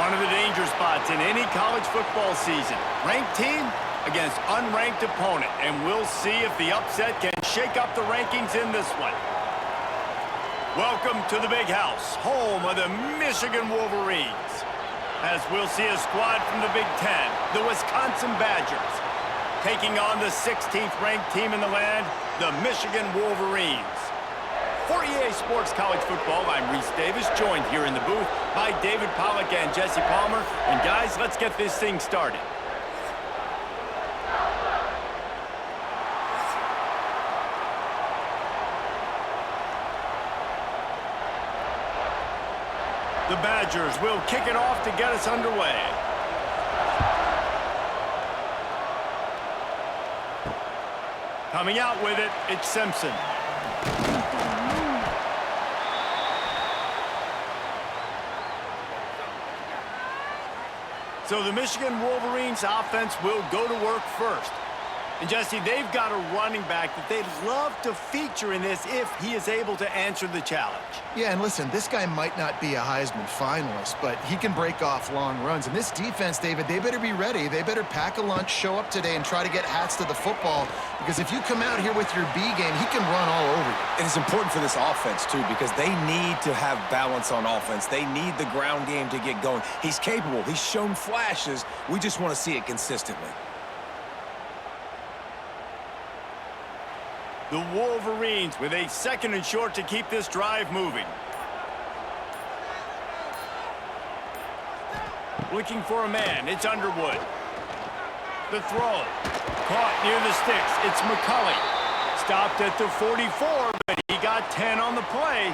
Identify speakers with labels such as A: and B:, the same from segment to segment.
A: One of the danger spots in any college football season. Ranked team against unranked opponent, and we'll see if the upset can shake up the rankings in this one. Welcome to the Big House, home of the Michigan Wolverines. As we'll see a squad from the Big Ten, the Wisconsin Badgers, taking on the 16th ranked team in the land, the Michigan Wolverines. For EA Sports College Football, I'm Reese Davis, joined here in the booth by David Pollack and Jesse Palmer. And guys, let's get this thing started. The Badgers will kick it off to get us underway. Coming out with it, it's Simpson. So the Michigan Wolverines offense will go to work first. And Jesse, they've got a running back that they'd love to feature in this if he is able to answer the challenge.
B: Yeah, and listen, this guy might not be a Heisman finalist, but he can break off long runs. And this defense, David, they better be ready. They better pack a lunch, show up today, and try to get hats to the football. Because if you come out here with your B game, he can run all over you.
C: And it's important for this offense, too, because they need to have balance on offense. They need the ground game to get going. He's capable. He's shown flashes. We just want to see it consistently.
A: The Wolverines with a 2nd and short to keep this drive moving. Looking for a man, it's Underwood. The throw, caught near the sticks, it's McCulley. Stopped at the 44, but he got 10 on the play.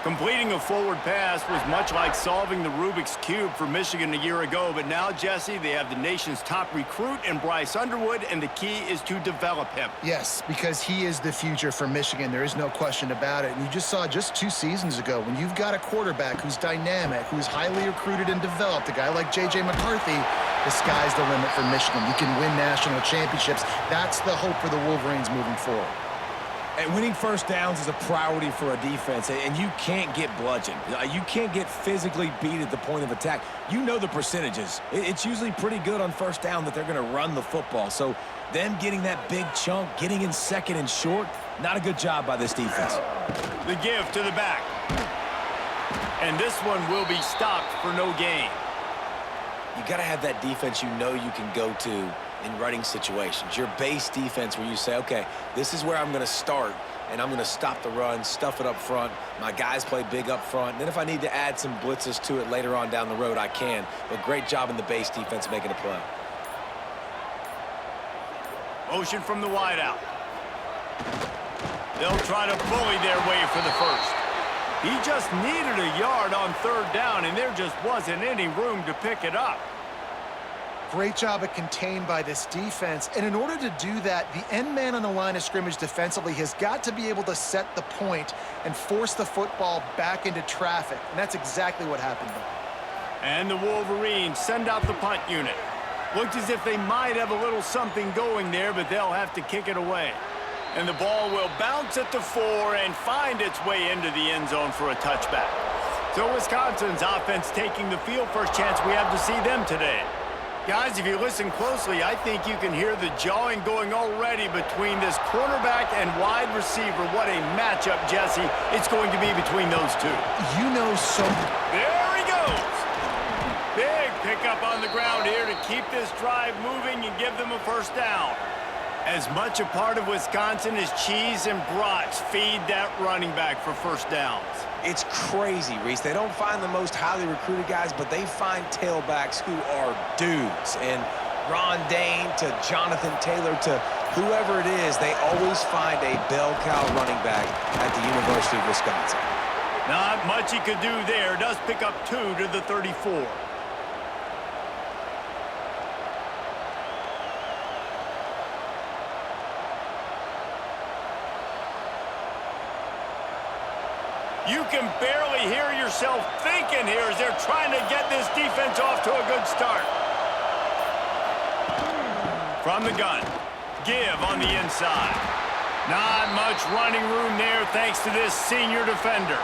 A: Completing a forward pass was much like solving the Rubik's Cube for Michigan a year ago, but now, Jesse, they have the nation's top recruit in Bryce Underwood, and the key is to develop him.
B: Yes, because he is the future for Michigan. There is no question about it. And you just saw just 2 seasons ago, when you've got a quarterback who's dynamic, who's highly recruited and developed, a guy like J.J. McCarthy, the sky's the limit for Michigan. You can win national championships. That's the hope for the Wolverines moving forward.
C: And winning first downs is a priority for a defense, and you can't get bludgeoned. You can't get physically beat at the point of attack. You know the percentages. It's usually pretty good on first down that they're going to run the football. So them getting that big chunk, getting in 2nd and short, not a good job by this defense.
A: The give to the back. And this one will be stopped for no gain.
C: You got to have that defense you know you can go to in running situations. Your base defense where you say, okay, this is where I'm going to start, and I'm going to stop the run, stuff it up front. My guys play big up front. And then if I need to add some blitzes to it later on down the road, I can. But great job in the base defense making a play.
A: Motion from the wideout. They'll try to bully their way for the first. He just needed a yard on 3rd down, and there just wasn't any room to pick it up.
B: Great job at contained by this defense. And in order to do that, the end man on the line of scrimmage defensively has got to be able to set the point and force the football back into traffic. And that's exactly what happened there.
A: And the Wolverines send out the punt unit. Looked as if they might have a little something going there, but they'll have to kick it away. And the ball will bounce at the 4 and find its way into the end zone for a touchback. So Wisconsin's offense taking the field. First chance we have to see them today. Guys, if you listen closely, I think you can hear the jawing going already between this cornerback and wide receiver. What a matchup, Jesse, it's going to be between those two.
B: You know something.
A: There he goes. Big pickup on the ground here to keep this drive moving and give them a first down. As much a part of Wisconsin as cheese and brats feed that running back for first downs.
C: It's crazy, Reese. They don't find the most highly recruited guys, but they find tailbacks who are dudes. And Ron Dane to Jonathan Taylor to whoever it is, they always find a bell cow running back at the University of Wisconsin.
A: Not much he could do there. Does pick up 2 to the 34. You can barely hear yourself thinking here as they're trying to get this defense off to a good start. From the gun, give on the inside. Not much running room there thanks to this senior defender.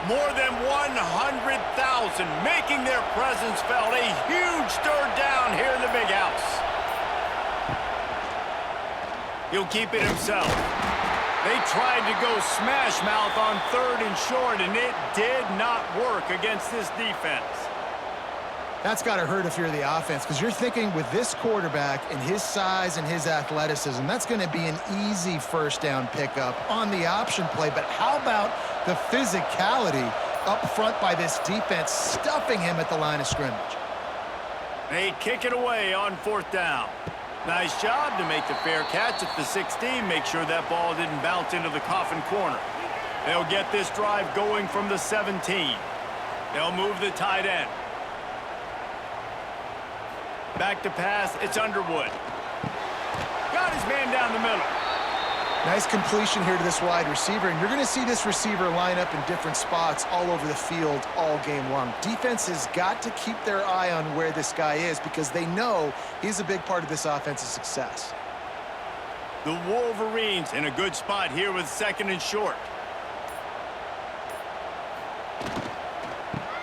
A: More than 100,000 making their presence felt. A huge third down here in the big house. He'll keep it himself. They tried to go smash mouth on 3rd and short, and it did not work against this defense.
B: That's got to hurt if you're the offense, because you're thinking with this quarterback and his size and his athleticism, that's going to be an easy first down pickup on the option play. But how about the physicality up front by this defense, stuffing him at the line of scrimmage?
A: They kick it away on 4th down. Nice job to make the fair catch at the 16. Make sure that ball didn't bounce into the coffin corner. They'll get this drive going from the 17. They'll move the tight end. Back to pass, it's Underwood. Got his man down the middle.
B: Nice completion here to this wide receiver, and you're going to see this receiver line up in different spots all over the field all game long. Defense has got to keep their eye on where this guy is because they know he's a big part of this offense's success.
A: The Wolverines in a good spot here with 2nd and short.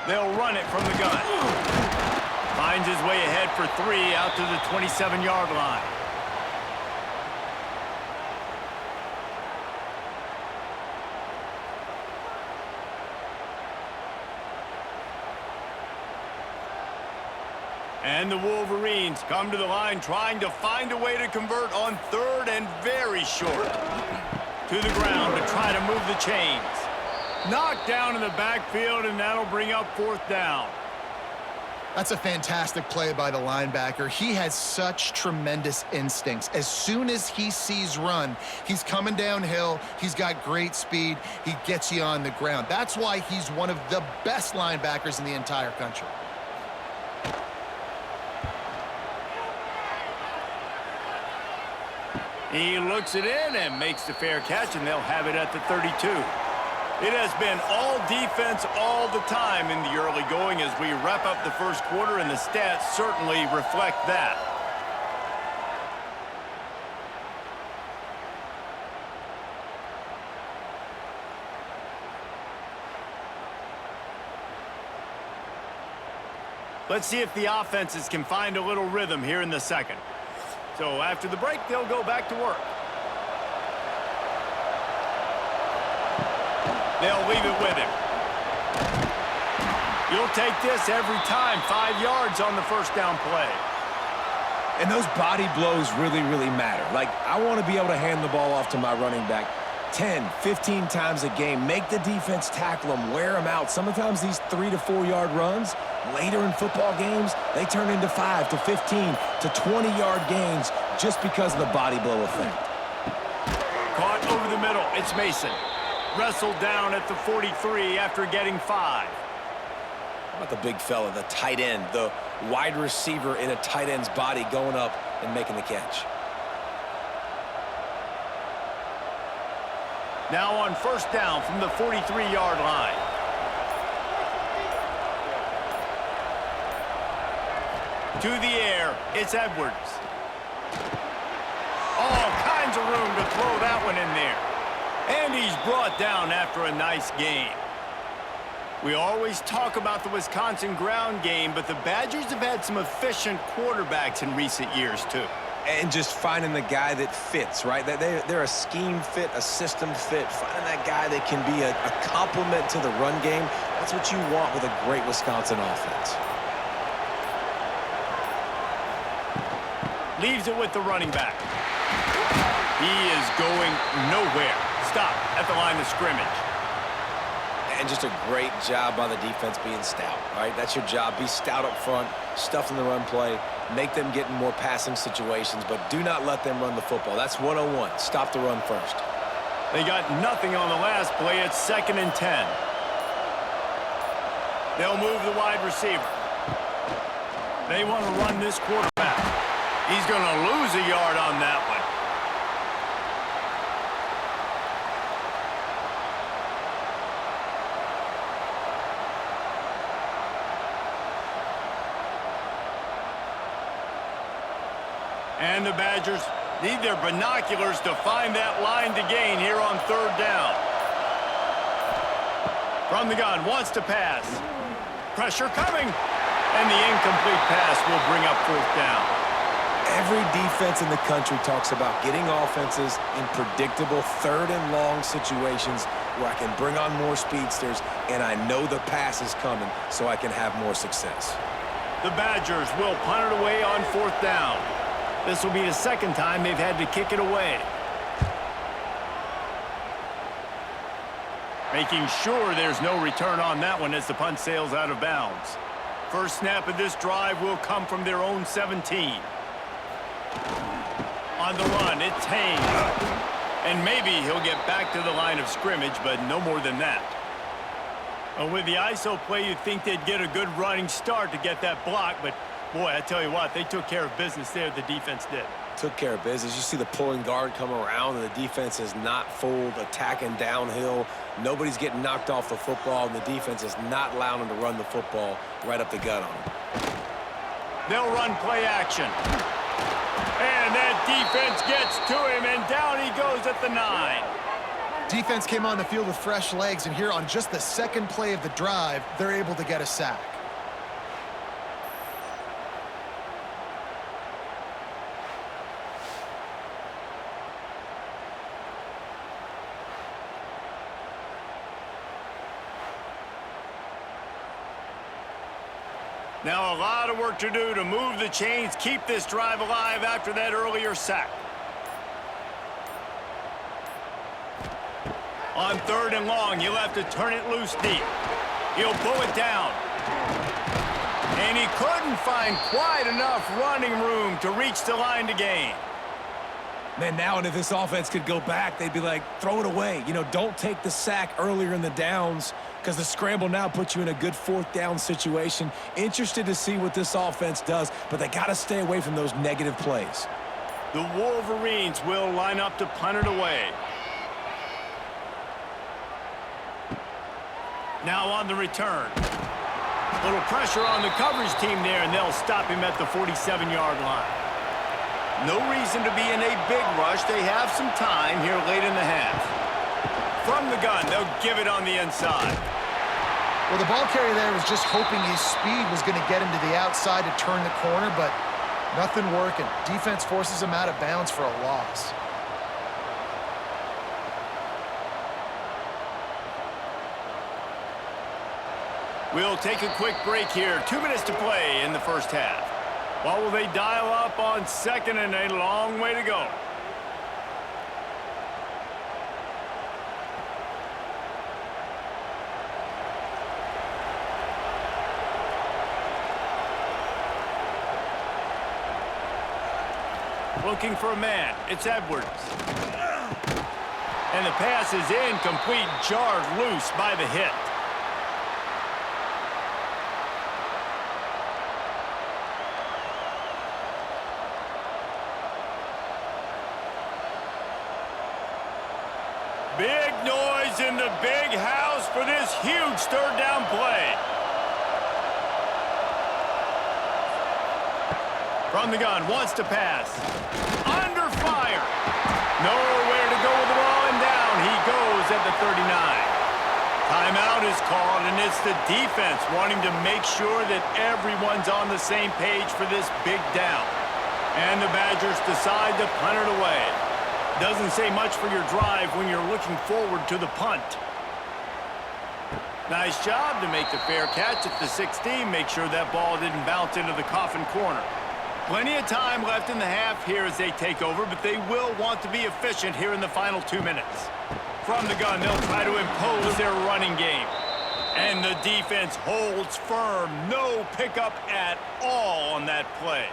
A: They'll run it from the gun. Finds his way ahead for 3 out to the 27-yard line. And the Wolverines come to the line trying to find a way to convert on 3rd and very short. To the ground to try to move the chains. Knocked down in the backfield, and that'll bring up 4th down.
B: That's a fantastic play by the linebacker. He has such tremendous instincts. As soon as he sees run, he's coming downhill. He's got great speed. He gets you on the ground. That's why he's one of the best linebackers in the entire country.
A: He looks it in and makes the fair catch, and they'll have it at the 32. It has been all defense all the time in the early going as we wrap up the first quarter, and the stats certainly reflect that. Let's see if the offenses can find a little rhythm here in the second. So after the break, they'll go back to work. They'll leave it with him. You'll take this every time. 5 yards on the first down play.
C: And those body blows really, really matter. Like, I want to be able to hand the ball off to my running back 10, 15 times a game. Make the defense tackle them, wear them out. Sometimes these 3 to 4 yard runs, later in football games, they turn into 5 to 15 to 20 yard gains just because of the body blow effect.
A: Caught over the middle. It's Mason. Wrestled down at the 43 after getting 5.
C: How about the big fella, the tight end, the wide receiver in a tight end's body going up and making the catch?
A: Now on first down from the 43-yard line. To the air, it's Edwards. All kinds of room to throw that one in there. And he's brought down after a nice gain. We always talk about the Wisconsin ground game, but the Badgers have had some efficient quarterbacks in recent years, too.
C: And just finding the guy that fits, right? They're a scheme fit, a system fit. Finding that guy that can be a complement to the run game. That's what you want with a great Wisconsin offense.
A: Leaves it with the running back. He is going nowhere. Stop at the line of scrimmage.
C: And just a great job by the defense being stout, right? That's your job. Be stout up front, stuff in the run play, make them get in more passing situations, but do not let them run the football. That's 101. Stop the run first.
A: They got nothing on the last play. It's 2nd and 10. They'll move the wide receiver. They want to run this quarterback. He's going to lose a yard on that one. And the Badgers need their binoculars to find that line to gain here on 3rd down. From the gun, wants to pass. Pressure coming. And the incomplete pass will bring up 4th down.
C: Every defense in the country talks about getting offenses in predictable 3rd and long situations where I can bring on more speedsters and I know the pass is coming so I can have more success.
A: The Badgers will punt it away on 4th down. This will be the 2nd time they've had to kick it away. Making sure there's no return on that one as the punt sails out of bounds. First snap of this drive will come from their own 17. On the run, it's Haynes. And maybe he'll get back to the line of scrimmage, but no more than that. Well, with the ISO play, you'd think they'd get a good running start to get that block, but boy, I tell you what, they took care of business there, the defense did.
C: Took care of business. You see the pulling guard come around, and the defense is not fooled, attacking downhill. Nobody's getting knocked off the football, and the defense is not allowing them to run the football right up the gut on them.
A: They'll run play action. And that defense gets to him, and down he goes at the 9.
B: Defense came on the field with fresh legs, and here on just the 2nd play of the drive, they're able to get a sack.
A: Now a lot of work to do to move the chains, keep this drive alive after that earlier sack. On 3rd and long, you'll have to turn it loose deep. He'll pull it down. And he couldn't find quite enough running room to reach the line to gain.
C: Man, now and if this offense could go back, they'd be like, throw it away. You know, don't take the sack earlier in the downs because the scramble now puts you in a good 4th down situation. Interested to see what this offense does, but they got to stay away from those negative plays.
A: The Wolverines will line up to punt it away. Now on the return. Little pressure on the coverage team there, and they'll stop him at the 47-yard line. No reason to be in a big rush. They have some time here late in the half. From the gun, they'll give it on the inside.
B: Well, the ball carrier there was just hoping his speed was going to get him to the outside to turn the corner, but nothing working. Defense forces him out of bounds for a loss.
A: We'll take a quick break here. 2 minutes to play in the first half. What will they dial up on 2nd and a long way to go? Looking for a man. It's Edwards. And the pass is incomplete, jarred loose by the hit. Big noise in the big house for this huge 3rd down play. From the gun, wants to pass. Under fire. Nowhere to go with the ball, and down he goes at the 39. Timeout is called, and it's the defense wanting to make sure that everyone's on the same page for this big down. And the Badgers decide to punt it away. Doesn't say much for your drive when you're looking forward to the punt. Nice job to make the fair catch at the 16. Make sure that ball didn't bounce into the coffin corner. Plenty of time left in the half here as they take over, but they will want to be efficient here in the final 2 minutes. From the gun, they'll try to impose their running game. And the defense holds firm. No pickup at all on that play.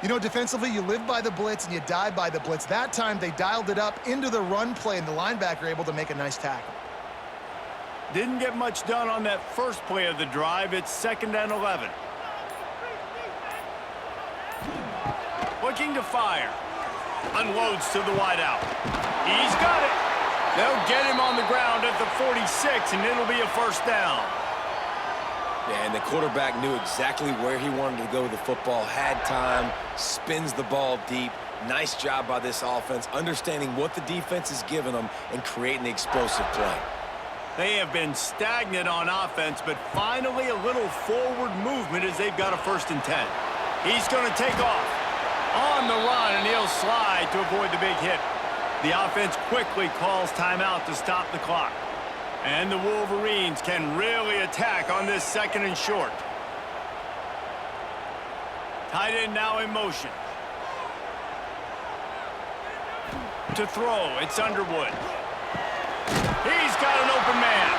B: You know, defensively, you live by the blitz and you die by the blitz. That time, they dialed it up into the run play, and the linebacker able to make a nice tackle.
A: Didn't get much done on that first play of the drive. It's 2nd and 11. Looking to fire. Unloads to the wideout. He's got it. They'll get him on the ground at the 46, and it'll be a 1st down.
C: Yeah, and the quarterback knew exactly where he wanted to go with the football, had time, spins the ball deep. Nice job by this offense, understanding what the defense is giving them and creating the explosive play.
A: They have been stagnant on offense, but finally a little forward movement as they've got a 1st and 10. He's going to take off on the run, and he'll slide to avoid the big hit. The offense quickly calls timeout to stop the clock. And the Wolverines can really attack on this 2nd and short. Tight end now in motion. To throw, it's Underwood. He's got an open man.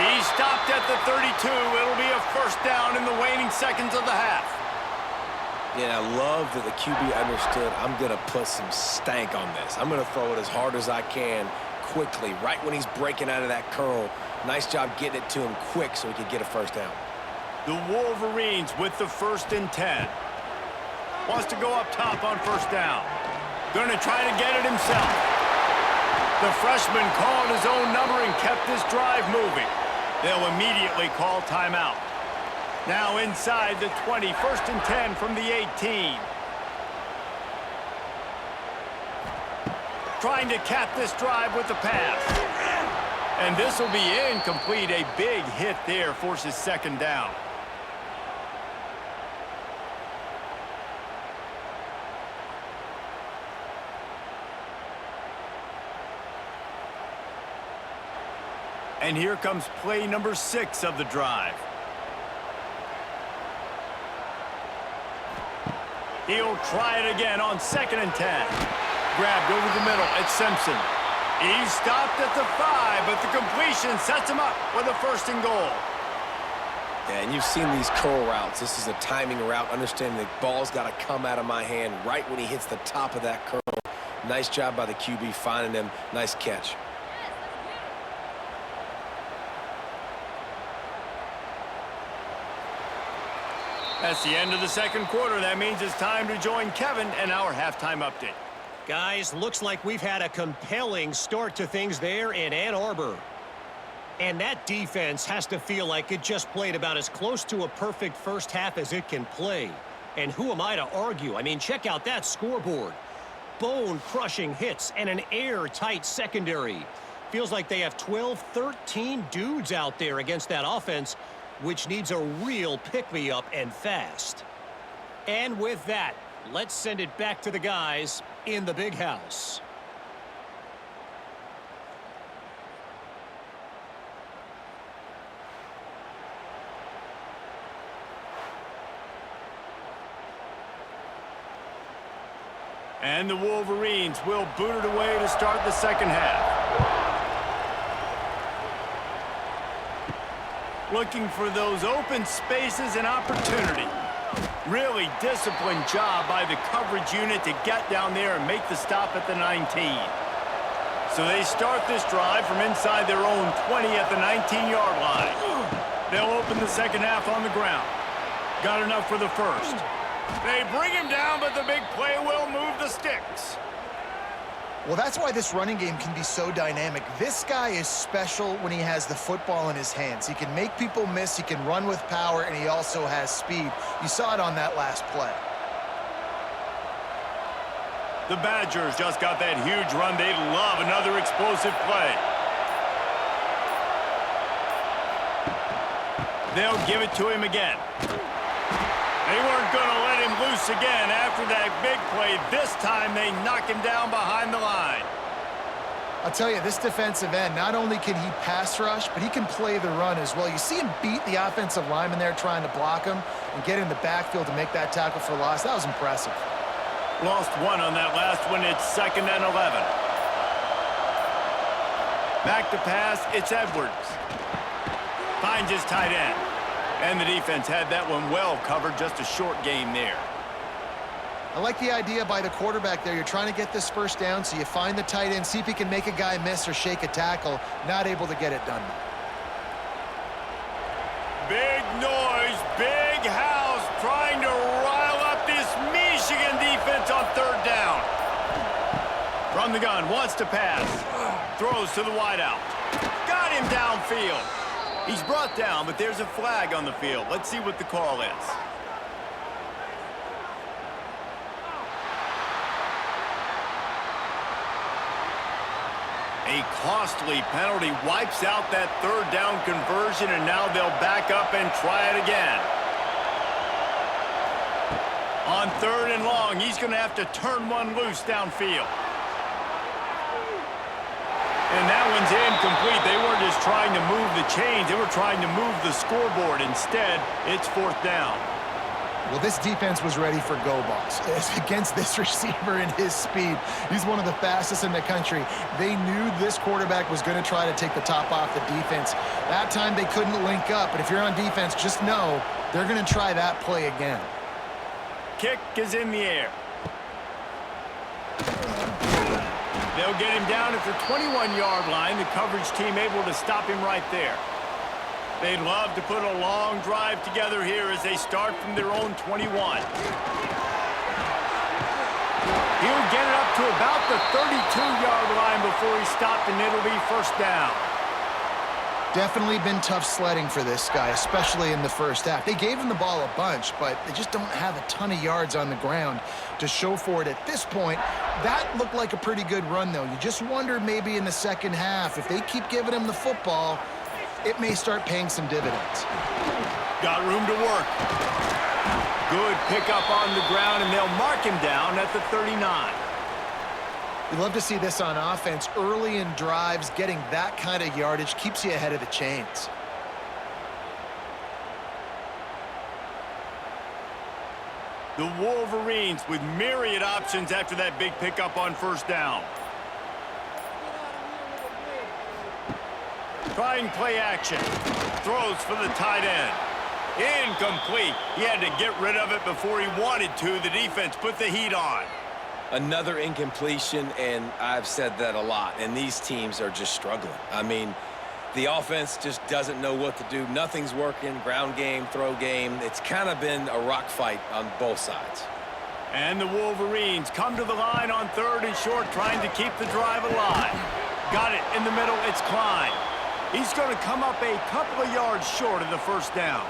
A: He stopped at the 32. It'll be a 1st down in the waning seconds of the half.
C: Yeah, I love that the QB understood I'm going to put some stank on this. I'm going to throw it as hard as I can quickly, right when he's breaking out of that curl. Nice job getting it to him quick so he could get a 1st down.
A: The Wolverines with the 1st and 10. Wants to go up top on 1st down. Going to try to get it himself. The freshman called his own number and kept this drive moving. They'll immediately call timeout. Now inside the 20, 1st and 10 from the 18. Trying to cap this drive with the pass. And this will be incomplete. A big hit there forces 2nd down. And here comes play number 6 of the drive. He'll try it again on 2nd and 10. Grabbed over the middle. It's Simpson. He stopped at the 5, but the completion sets him up with a 1st and goal.
C: Yeah, and you've seen these curl routes. This is a timing route. Understanding the ball's got to come out of my hand right when he hits the top of that curl. Nice job by the QB finding him. Nice catch.
A: That's the end of the 2nd quarter. That means it's time to join Kevin and our halftime update.
D: Guys, looks like we've had a compelling start to things there in Ann Arbor. And that defense has to feel like it just played about as close to a perfect 1st half as it can play. And who am I to argue? I mean, check out that scoreboard. Bone-crushing hits and an airtight secondary. Feels like they have 12, 13 dudes out there against that offense, which needs a real pick-me-up and fast. And with that, let's send it back to the guys in the big house.
A: And the Wolverines will boot it away to start the 2nd half. Looking for those open spaces and opportunity. Really disciplined job by the coverage unit to get down there and make the stop at the 19. So they start this drive from inside their own 20 at the 19-yard line. They'll open the 2nd half on the ground. Got enough for the 1st. They bring him down, but the big play will move the sticks.
B: Well, that's why this running game can be so dynamic. This guy is special when he has the football in his hands. He can make people miss, he can run with power, and he also has speed. You saw it on that last play.
A: The Badgers just got that huge run. They love another explosive play. They'll give it to him again. They weren't going to let him loose again after that big play. This time they knock him down behind the line.
B: I'll tell you, this defensive end, not only can he pass rush, but he can play the run as well. You see him beat the offensive lineman there trying to block him and get in the backfield to make that tackle for loss. That was impressive.
A: Lost 1 on that last one. It's 2nd and 11. Back to pass. It's Edwards. Finds his tight end. And the defense had that one well covered. Just a short gain there.
B: I like the idea by the quarterback there. You're trying to get this 1st down, so you find the tight end, see if he can make a guy miss or shake a tackle. Not able to get it done.
A: Big noise, big house, trying to rile up this Michigan defense on 3rd down. From the gun, wants to pass. Throws to the wideout. Got him downfield. He's brought down, but there's a flag on the field. Let's see what the call is. A costly penalty wipes out that third down conversion, and now they'll back up and try it again. On 3rd and long, he's going to have to turn one loose downfield. And that one's incomplete. They weren't just trying to move the chains. They were trying to move the scoreboard. Instead, it's 4th down.
B: Well, this defense was ready for go balls. Against this receiver and his speed, he's one of the fastest in the country. They knew this quarterback was going to try to take the top off the defense. That time they couldn't link up, but if you're on defense, just know they're going to try that play again.
A: Kick is in the air. They'll get him down at the 21-yard line. The coverage team able to stop him right there. They'd love to put a long drive together here as they start from their own 21. He'll get it up to about the 32-yard line before he stopped, and it'll be 1st down.
B: Definitely been tough sledding for this guy, especially in the first half. They gave him the ball a bunch, but they just don't have a ton of yards on the ground to show for it at this point. That looked like a pretty good run, though. You just wonder maybe in the second half, if they keep giving him the football, it may start paying some dividends.
A: Got room to work. Good pickup on the ground, and they'll mark him down at the 39.
B: We love to see this on offense. Early in drives, getting that kind of yardage keeps you ahead of the chains.
A: The Wolverines with myriad options after that big pickup on 1st down. Trying play action. Throws for the tight end. Incomplete. He had to get rid of it before he wanted to. The defense put the heat on.
C: Another incompletion, and I've said that a lot, and these teams are just struggling. I mean, the offense just doesn't know what to do. Nothing's working. Ground game, throw game. It's kind of been a rock fight on both sides.
A: And the Wolverines come to the line on 3rd and short, trying to keep the drive alive. Got it in the middle. It's Klein. He's going to come up a couple of yards short of the 1st down.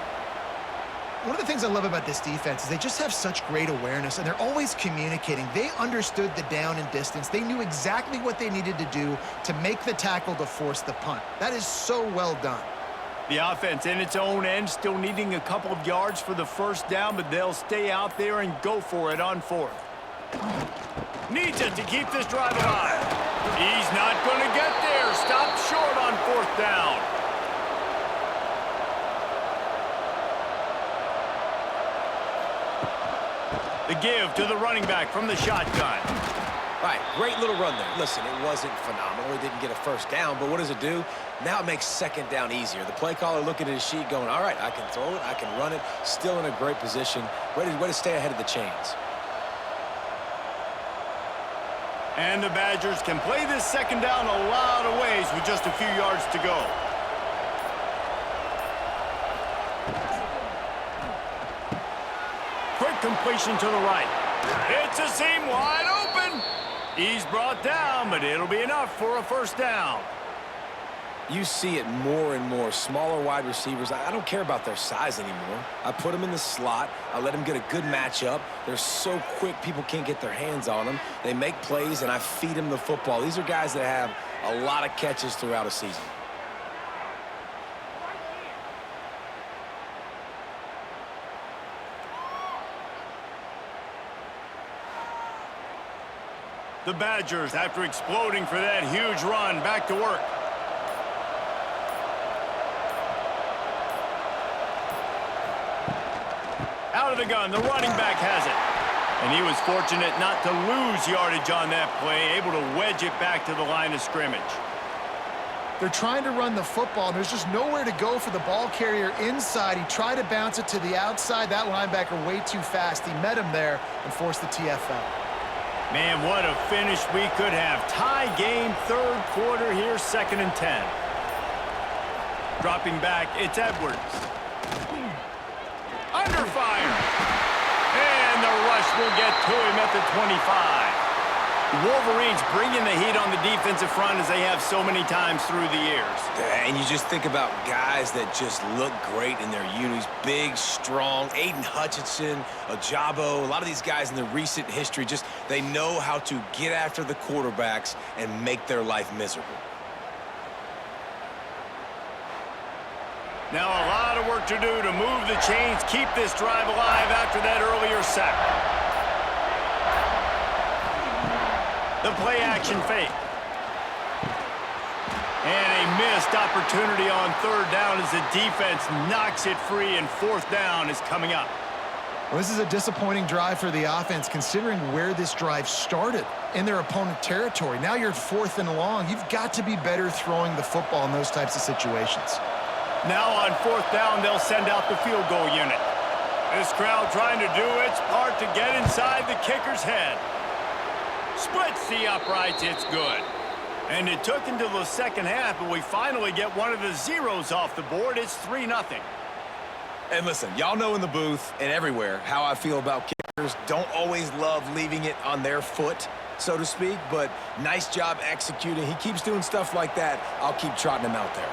B: One of the things I love about this defense is they just have such great awareness, and they're always communicating. They understood the down and distance. They knew exactly what they needed to do to make the tackle to force the punt. That is so well done.
A: The offense in its own end still needing a couple of yards for the 1st down, but they'll stay out there and go for it on 4th. Needs it to keep this drive alive. He's not going to get there. Stopped short on 4th down. The give to the running back from the shotgun.
C: Right, great little run there. Listen, it wasn't phenomenal. He didn't get a 1st down, but what does it do? Now it makes 2nd down easier. The play caller looking at his sheet going, all right, I can throw it, I can run it, still in a great position, ready to stay ahead of the chains.
A: And the Badgers can play this 2nd down a lot of ways with just a few yards to go. Quick completion to the right. It's a seam wide open. He's brought down, but it'll be enough for a 1st down.
C: You see it more and more. Smaller wide receivers, I don't care about their size anymore. I put them in the slot. I let them get a good matchup. They're so quick, people can't get their hands on them. They make plays, and I feed them the football. These are guys that have a lot of catches throughout a season.
A: The Badgers, after exploding for that huge run, back to work. Out of the gun, the running back has it. And he was fortunate not to lose yardage on that play, able to wedge it back to the line of scrimmage.
B: They're trying to run the football, and there's just nowhere to go for the ball carrier inside. He tried to bounce it to the outside. That linebacker way too fast. He met him there and forced the TFL.
A: Man, what a finish we could have. Tie game, 3rd quarter here, 2nd and 10. Dropping back, it's Edwards. Under fire. And the rush will get to him at the 25. Wolverines bringing the heat on the defensive front as they have so many times through the years.
C: And you just think about guys that just look great in their unis. Big, strong, Aiden Hutchinson, Ajabo, a lot of these guys in the recent history, just they know how to get after the quarterbacks and make their life miserable.
A: Now a lot of work to do to move the chains, keep this drive alive after that earlier sack. The play action fake. And a missed opportunity on third down as the defense knocks it free, and fourth down is coming up.
B: Well, this is a disappointing drive for the offense, considering where this drive started in their opponent territory. Now you're 4th and long. You've got to be better throwing the football in those types of situations.
A: Now on fourth down, they'll send out the field goal unit. This crowd trying to do its part to get inside the kicker's head. Splits the uprights, it's good. And it took until the second half, but we finally get one of the zeros off the board. It's 3-0.
C: And listen, y'all know in the booth and everywhere how I feel about kickers. Don't always love leaving it on their foot, so to speak, but nice job executing. He keeps doing stuff like that. I'll keep trotting him out there.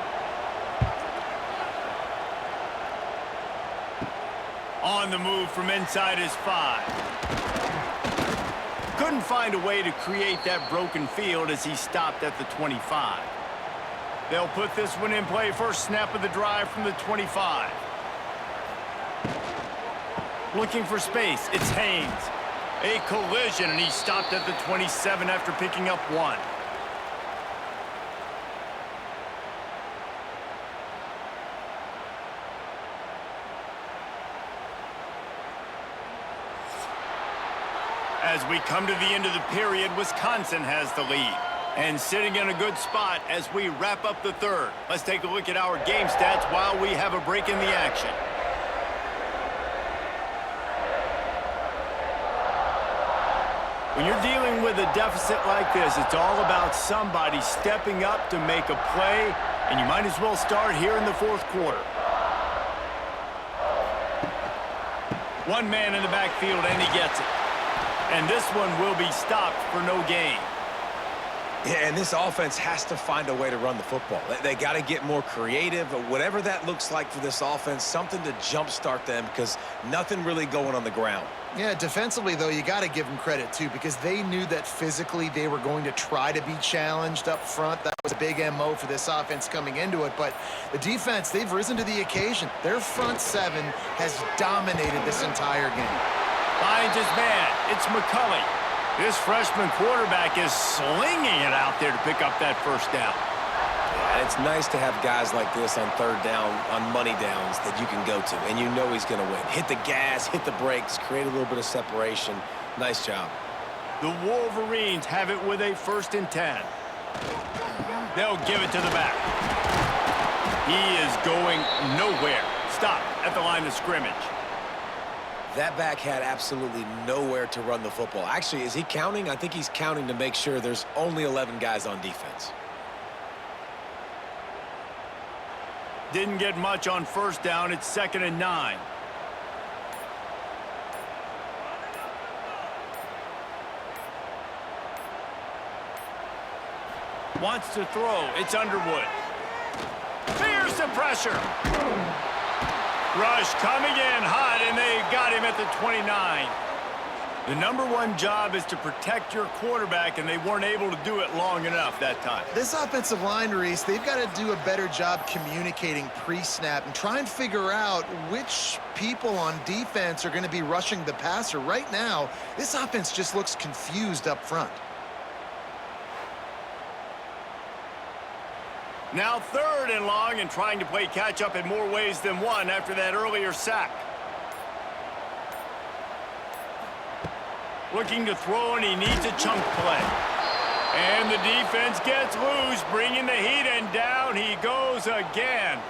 A: On the move from inside his 5. Couldn't find a way to create that broken field as he stopped at the 25. They'll put this one in play. First snap of the drive from the 25. Looking for space. It's Haynes. A collision, and he stopped at the 27 after picking up 1. As we come to the end of the period, Wisconsin has the lead. And sitting in a good spot as we wrap up the third. Let's take a look at our game stats while we have a break in the action. When you're dealing with a deficit like this, it's all about somebody stepping up to make a play, and you might as well start here in the fourth quarter. One man in the backfield, and he gets it. And this one will be stopped for no gain.
C: Yeah, and this offense has to find a way to run the football. They got to get more creative, but whatever that looks like for this offense, something to jumpstart them, because nothing really going on the ground.
B: Yeah, defensively, though, you got to give them credit, too, because they knew that physically they were going to try to be challenged up front. That was a big MO for this offense coming into it. But the defense, they've risen to the occasion. Their front 7 has dominated this entire game.
A: Finds his man. It's McCulley. This freshman quarterback is slinging it out there to pick up that first down.
C: Yeah, it's nice to have guys like this on third down, on money downs that you can go to, and you know he's going to win. Hit the gas, hit the brakes, create a little bit of separation. Nice job.
A: The Wolverines have it with a 1st and 10. They'll give it to the back. He is going nowhere. Stop at the line of scrimmage.
C: That back had absolutely nowhere to run the football. Actually, is he counting? I think he's counting to make sure there's only 11 guys on defense.
A: Didn't get much on first down. It's 2nd and 9. Wants to throw. It's Underwood. Fears the pressure. Rush coming in hot, and they got him at the 29. The #1 job is to protect your quarterback, and they weren't able to do it long enough that time.
B: This offensive line, Reese, they've got to do a better job communicating pre-snap and try and figure out which people on defense are going to be rushing the passer. Right now, this offense just looks confused up front.
A: Now 3rd and long, and trying to play catch-up in more ways than one after that earlier sack. Looking to throw, and he needs a chunk play. And the defense gets loose, bringing the heat, and down he goes again.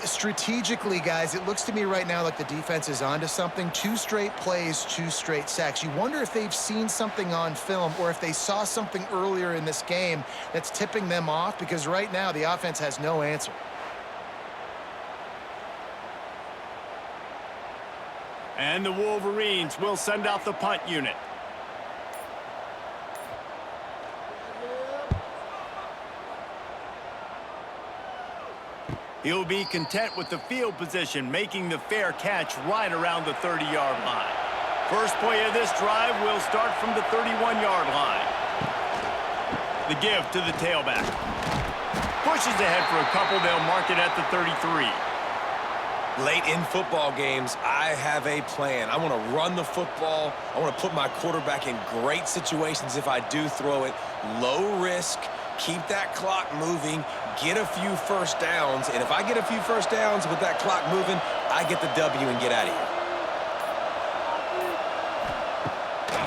B: Strategically, guys, it looks to me right now like the defense is onto something. 2 straight plays, 2 straight sacks. You wonder if they've seen something on film or if they saw something earlier in this game that's tipping them off, because right now the offense has no answer.
A: And the Wolverines will send out the punt unit. He'll be content with the field position, making the fair catch right around the 30-yard line. First play of this drive will start from the 31-yard line. The give to the tailback. Pushes ahead for a couple. They'll mark it at the 33.
C: Late in football games, I have a plan. I want to run the football. I want to put my quarterback in great situations if I do throw it. Low risk, keep that clock moving, get a few first downs. And if I get a few first downs with that clock moving, I get the W and get out of here.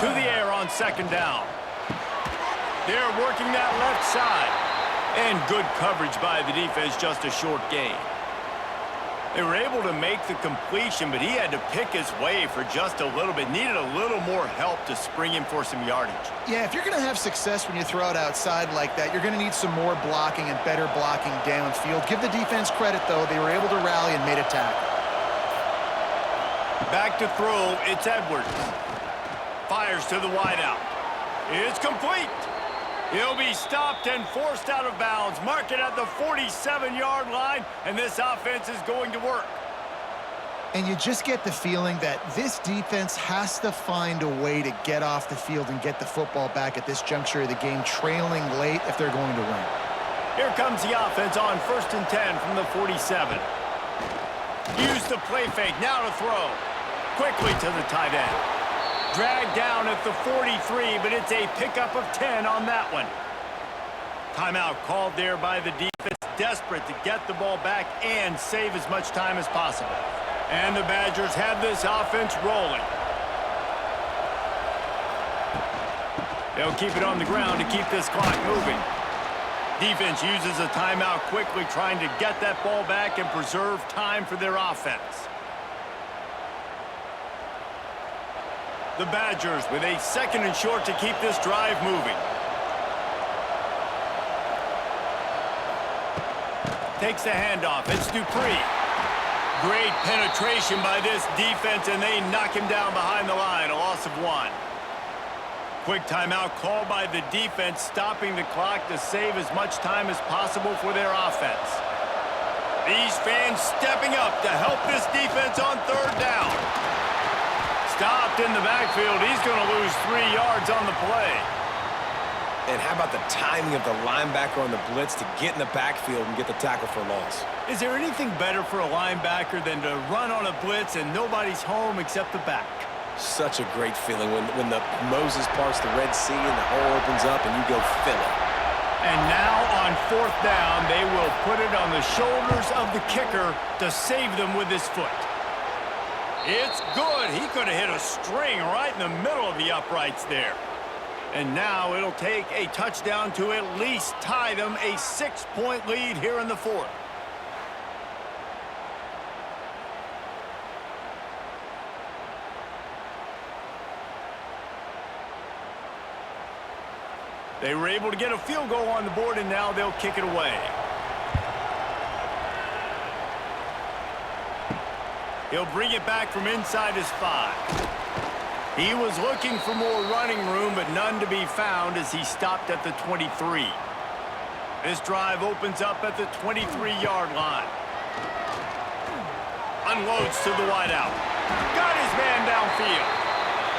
A: To the air on second down. They're working that left side. And good coverage by the defense, just a short gain. They were able to make the completion, but he had to pick his way for just a little bit. Needed a little more help to spring him for some yardage.
B: Yeah, if you're going to have success when you throw it outside like that, you're going to need some more blocking and better blocking downfield. Give the defense credit, though. They were able to rally and made a tackle.
A: Back to throw, it's Edwards. Fires to the wideout. It's complete. He'll be stopped and forced out of bounds. Mark it at the 47-yard line, and this offense is going to work.
B: And you just get the feeling that this defense has to find a way to get off the field and get the football back at this juncture of the game, trailing late if they're going to win.
A: Here comes the offense on 1st and 10 from the 47. Use the play fake, now to throw. Quickly to the tight end. Dragged down at the 43, but it's a pickup of 10 on that one. Timeout called there by the defense, desperate to get the ball back and save as much time as possible. And the Badgers have this offense rolling. They'll keep it on the ground to keep this clock moving. Defense uses a timeout quickly, trying to get that ball back and preserve time for their offense. The Badgers with a 2nd and short to keep this drive moving. Takes the handoff. It's Dupree. Great penetration by this defense, and they knock him down behind the line. A loss of 1. Quick timeout called by the defense, stopping the clock to save as much time as possible for their offense. These fans stepping up to help this defense on 3rd down. Stopped in the backfield. He's going to lose 3 yards on the play.
C: And how about the timing of the linebacker on the blitz to get in the backfield and get the tackle for a loss?
A: Is there anything better for a linebacker than to run on a blitz and nobody's home except the back?
C: Such a great feeling when the Moses parts the Red Sea and the hole opens up and you go fill it.
A: And now on 4th down, they will put it on the shoulders of the kicker to save them with his foot. It's good. He could have hit a string right in the middle of the uprights there. And now it'll take a touchdown to at least tie them a 6-point lead here in the 4th. They were able to get a field goal on the board, and now they'll kick it away. He'll bring it back from inside his 5. He was looking for more running room, but none to be found as he stopped at the 23. This drive opens up at the 23-yard line. Unloads to the wideout. Got his man downfield.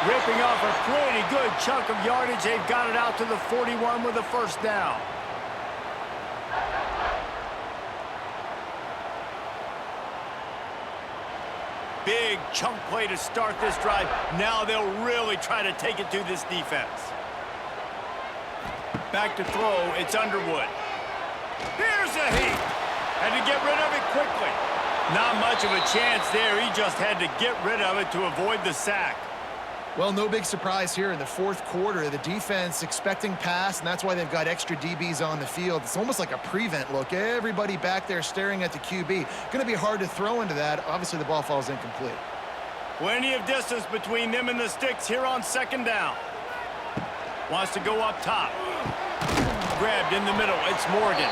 A: Ripping off a pretty good chunk of yardage. They've got it out to the 41 with a 1st down. Big chunk play to start this drive. Now they'll really try to take it to this defense. Back to throw. It's Underwood. Here's a heat. Had to get rid of it quickly. Not much of a chance there. He just had to get rid of it to avoid the sack.
B: Well, no big surprise here in the 4th quarter. The defense expecting pass, and that's why they've got extra DBs on the field. It's almost like a prevent look. Everybody back there staring at the QB. Going to be hard to throw into that. Obviously, the ball falls incomplete.
A: Plenty of distance between them and the sticks here on 2nd down. Wants to go up top. Grabbed in the middle. It's Morgan.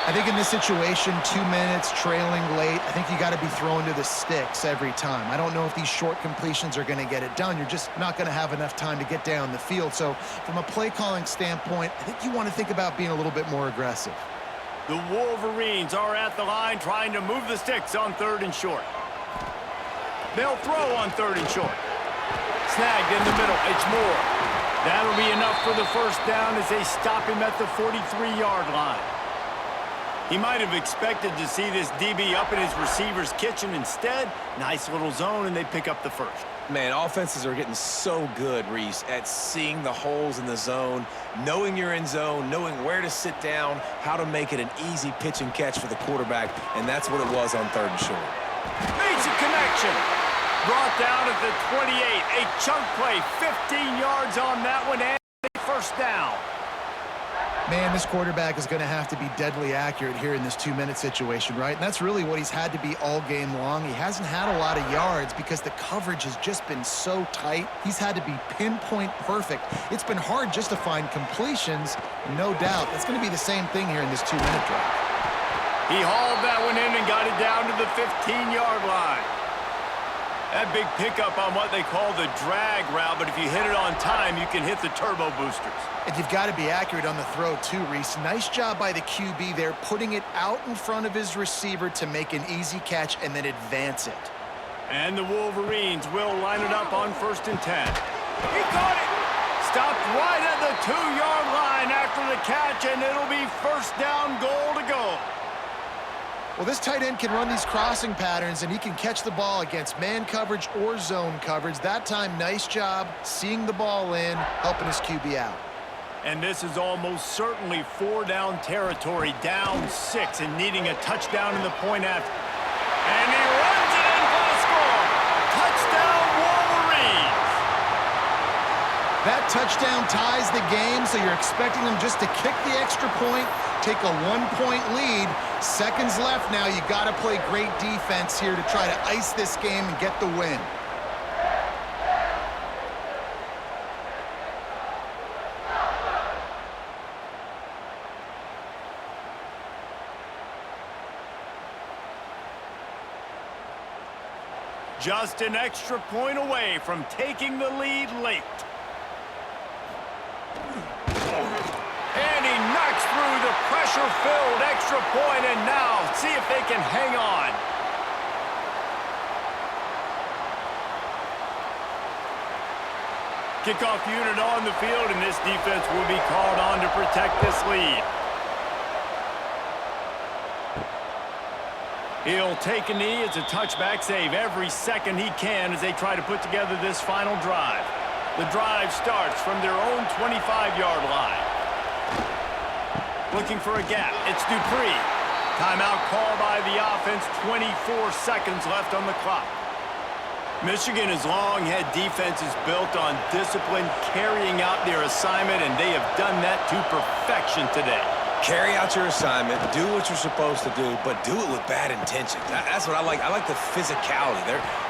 B: I think in this situation, 2 minutes, trailing late, I think you got to be throwing to the sticks every time. I don't know if these short completions are going to get it done. You're just not going to have enough time to get down the field. So from a play calling standpoint, I think you want to think about being a little bit more aggressive.
A: The Wolverines are at the line trying to move the sticks on 3rd and short. They'll throw on 3rd and short. Snagged in the middle. It's Moore. That'll be enough for the 1st down as they stop him at the 43-yard line. He might have expected to see this DB up in his receiver's kitchen. Instead, nice little zone, and they pick up the first.
C: Man, offenses are getting so good, Reese, at seeing the holes in the zone, knowing you're in zone, knowing where to sit down, how to make it an easy pitch and catch for the quarterback, and that's what it was on 3rd and short.
A: Makes a connection. Brought down at the 28. A chunk play, 15 yards on that one, and a first down.
B: Man, this quarterback is going to have to be deadly accurate here in this 2-minute situation, right? And that's really what he's had to be all game long. He hasn't had a lot of yards because the coverage has just been so tight. He's had to be pinpoint perfect. It's been hard just to find completions, no doubt. That's going to be the same thing here in this 2-minute drive.
A: He hauled that one in and got it down to the 15-yard line. That big pickup on what they call the drag route, but if you hit it on time, you can hit the turbo boosters.
B: And you've got to be accurate on the throw too, Reese. Nice job by the QB there, putting it out in front of his receiver to make an easy catch and then advance it.
A: And the Wolverines will line it up on 1st and 10. He caught it! Stopped right at the 2-yard line after the catch, and it'll be first down goal to go.
B: Well, this tight end can run these crossing patterns, and he can catch the ball against man coverage or zone coverage. That time, nice job seeing the ball in, helping his QB out.
A: And this is almost certainly 4-down territory, down 6, and needing a touchdown in the point after. And he runs it in for the score. Touchdown, Wolverines!
B: That touchdown ties the game, so you're expecting them just to kick the extra point, take a 1-point lead. Seconds left now. You got to play great defense here to try to ice this game and get the win.
A: Just an extra point away from taking the lead late. And he knocks through the pressure-filled extra point, and now see if they can hang on. Kickoff unit on the field, and this defense will be called on to protect this lead. He'll take a knee. It's a touchback save every second he can as they try to put together this final drive. The drive starts from their own 25-yard line. Looking for a gap. It's Dupree. Timeout call by the offense. 24 seconds left on the clock. Michigan has long had defenses built on discipline, carrying out their assignment, and they have done that to perfection today.
C: Carry out your assignment, do what you're supposed to do, but do it with bad intentions. That's what I like. I like the physicality.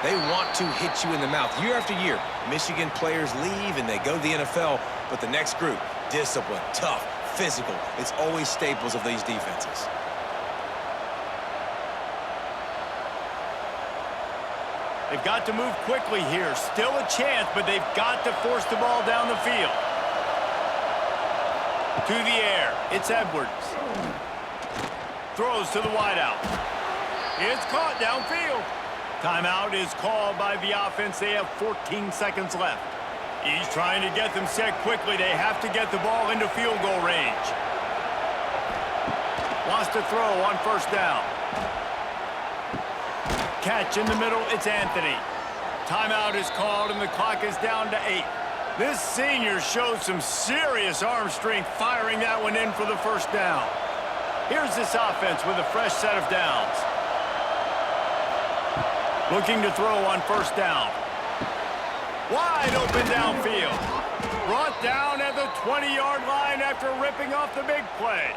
C: They want to hit you in the mouth. Year after year, Michigan players leave and they go to the NFL, but the next group, discipline, tough, physical. It's always staples of these defenses.
A: They've got to move quickly here. Still a chance, but they've got to force the ball down the field. To the air. It's Edwards. Throws to the wideout. It's caught downfield. Timeout is called by the offense. They have 14 seconds left. He's trying to get them set quickly. They have to get the ball into field goal range. Wants to throw on first down. Catch in the middle. It's Anthony. Timeout is called, and the clock is down to 8. This senior shows some serious arm strength firing that one in for the first down. Here's this offense with a fresh set of downs. Looking to throw on first down. Wide open downfield. Brought down at the 20-yard line after ripping off the big play.